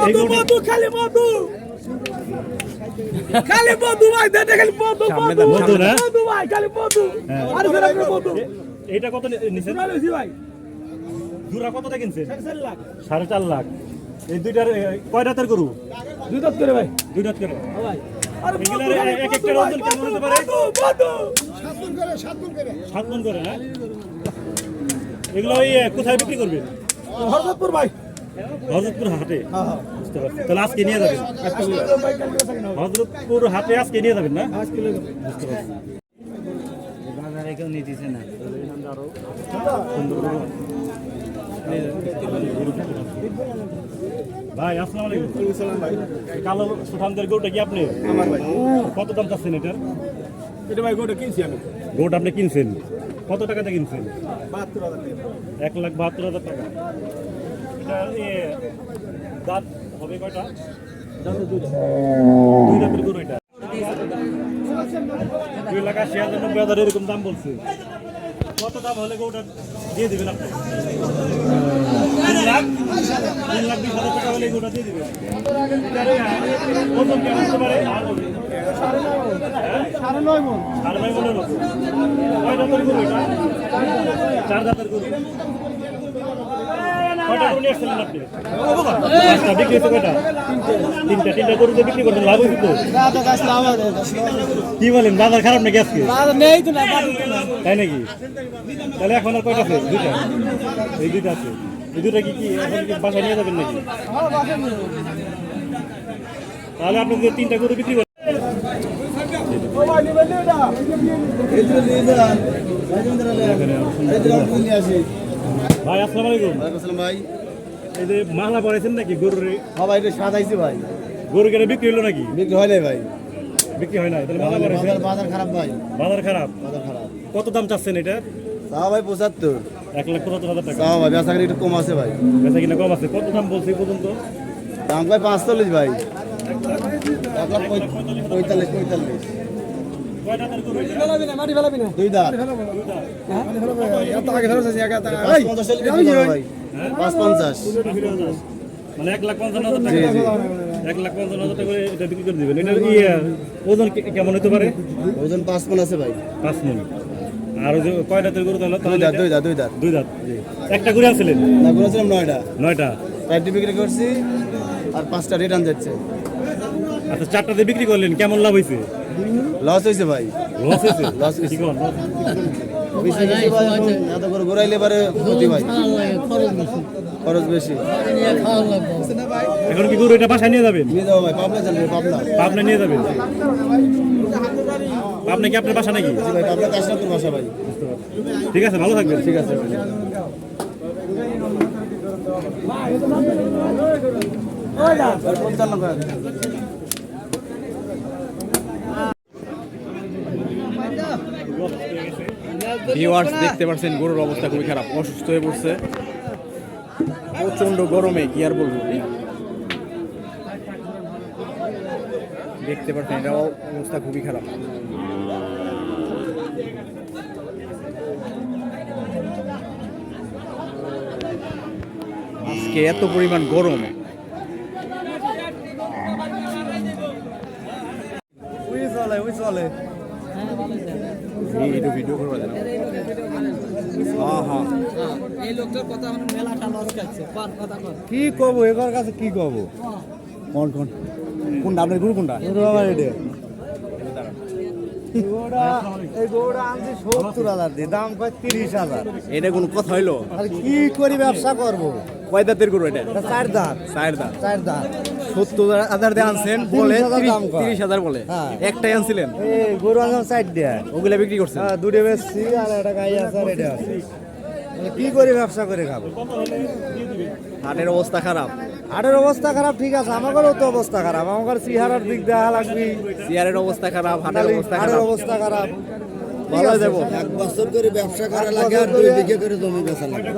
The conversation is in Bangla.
মধু মধু খালি মধু খালি মধু ভাই দেখে খালি মধু মধু না মধু ভাই খালি মধু আর ফের আপনি মধু এইটা কত নিছেন ভাই জোড়া কতটা কিনছেন 4.5 লাখ 4.5 লাখ এই দুইটার কয় রাতের গরু দুই দাঁত করে ভাই দুই রাত করে ভাই আর এগুলার এক একটা ওজন কেমন হতে পারে মধু 7 মণ করে না এগুলো ওই কোথায় বিক্রি করবেন হরদপুর ভাই হযরতপুর হাটে হ্যাঁ হ্যাঁ বুঝতে পারছি তাহলে আজকে নিয়ে যাবেন হযরতপুর হাটে আজকে নিয়ে যাবেন না আজকে লগে বুঝতে পারছি বাজারে কেউ নিতেছে না ভাই আসসালামু আলাইকুম ভাই কালো সুঠামদের গরুটা কি আপনি আমার ভাই কত দাম চাচ্ছেন এটার এটা ভাই গোটা কিনছি আমি গরুটা আপনি কিনছেন কত টাকাতে কিনছেন 72000 টাকা 1,72,000 টাকা এটা দাঁত হবে কয়টা দুই দাঁতের গরু এটা 2,80,000 এরকম দাম বলছে কত দাম হলে গরুটা দিয়ে দিবেন আপনি 3,20,000 টাকা হলে গরুটা দিয়ে দিবেন ওজন কেমন হতে পারে সাড়ে নয় মণ আর ভাই বলেন কয় দাঁতের গরু এটা 4 দাঁতের গরু কয়টা গরু নিয়ে আসছিলেন আপনি পাঁচটা বিক্রি হয়েছে কয়টা তিনটা গরু দিয়ে বিক্রি করছেন লাভ হয়েছে তো কি বলেন বাজার খারাপ নাকি আজকে নেই তো না তাই নাকি তাহলে এখন আর কয়টা আছে দুইটা এই দুইটা আছে এই দুইটা কি এখন কি বাসায় নিয়ে যাবেন নাকি তাহলে আপনি যে তিনটা গরু বিক্রি করেন ভাই আসসালামু আলাইকুম ভাই এই যে মালা পড়েছেন নাকি গরুর হ্যাঁ ভাই এটা সাদাইছি ভাই গরু কেটে বিক্রি হলো নাকি বিক্রি হয় নাই ভাই বিক্রি হয় না তাহলে মালা পড়েছেন বাজার খারাপ ভাই বাজার খারাপ বাজার খারাপ কত দাম চাচ্ছেন এটা তাও ভাই 75 1,75,000 টাকা তাও ভাই বেচা একটু কম আছে ভাই বেচা কিনা কম আছে কত দাম বলছে এই পর্যন্ত দাম ভাই 45 ভাই 1,45 কয় টাকার গরু এটা? মাটি ফেলাবি না দুই দাঁত এত আগে ফেরত আছে একা 550 ভাই 550 মানে 1,55,000 টাকা 1,55,000 টাকা করে এটা বিক্রি করে দিবেন এটা ওজন কেমন হতে পারে ওজন 5 মণ আছে ভাই 5 মণ আর ওই যে কয় দাঁতের গরু তাহলে দুই দাঁত দুই দাঁত দুই দাঁত দুই দাঁত একটা গরু আনছিলেন না করেছিলাম 9টা 9টা 4টি বিক্রি করছি আর 5টা রিটার্ন যাচ্ছে আচ্ছা 4টাতে বিক্রি করলেন কেমন লাভ হয়েছে লস হয়েছে ভাই লস হয়েছে লস হয়েছে কি কোন বেশি বেশি ভাই এখন এত করে ঘুরাইলে পারে ক্ষতি ভাই খরচ বেশি এখন কি গরু এটা বাসায় নিয়ে যাবেন নিয়ে যাবো ভাই পাবনা চলবে পাবনা পাবনা নিয়ে যাবেন পাবনা কি আপনার বাসা নাকি জি ভাই পাবনা কাশনাপুর ভাষা ভাই ঠিক আছে ভালো থাকবেন ঠিক আছে ভাই 55 করে ভিউয়ার্স দেখতে পাচ্ছেন গরুর অবস্থা খুবই খারাপ অসুস্থ হয়ে পড়ছে প্রচন্ড গরমে কি আর বলবো দেখতে পাচ্ছেন এটা অবস্থা খুবই খারাপ আজকে এত পরিমাণ গরমে ওই চলে এই ভিডিও করবো জানো হ্যাঁ হ্যাঁ এই লোকটার কথা এখন মেলাটা লস খাচ্ছে কথা কর কি কব এবার কাছে কি কব কোন কোন কোনটা আপনার গুরু কোনটা বাবা এটা এই গোড়া আনছি 70,000 দিয়ে দাম কয় 30,000 এটা কোনো কথা হইলো আর কি করি ব্যবসা করব কয় দাঁতের গরু এটা এটা 4 দাঁত 4 দাঁত 4 দাঁত 70,000 দিয়ে আনছেন বলে 30,000 দাম কয়। 30,000 বলে হ্যাঁ। একটাই আনছিলেন এই গরু আনলাম 4 দিয়া ওগুলা বিক্রি করছেন হ্যাঁ দুটো বেশি আর একটা গাই আছে আর এটা আছে কি করি ব্যবসা করে খাবো হাটের অবস্থা খারাপ হাটের অবস্থা খারাপ ঠিক আছে আমাদেরও তো অবস্থা খারাপ আমার চেহারার দিক দেখা লাগবে চেয়ারের অবস্থা খারাপ হাটের অবস্থা হাটের খারাপ অবস্থা খারাপ ভালো যাবো 1 বছর করে ব্যবসা করা লাগে আর 2 বিঘা করে জমি বেচা লাগে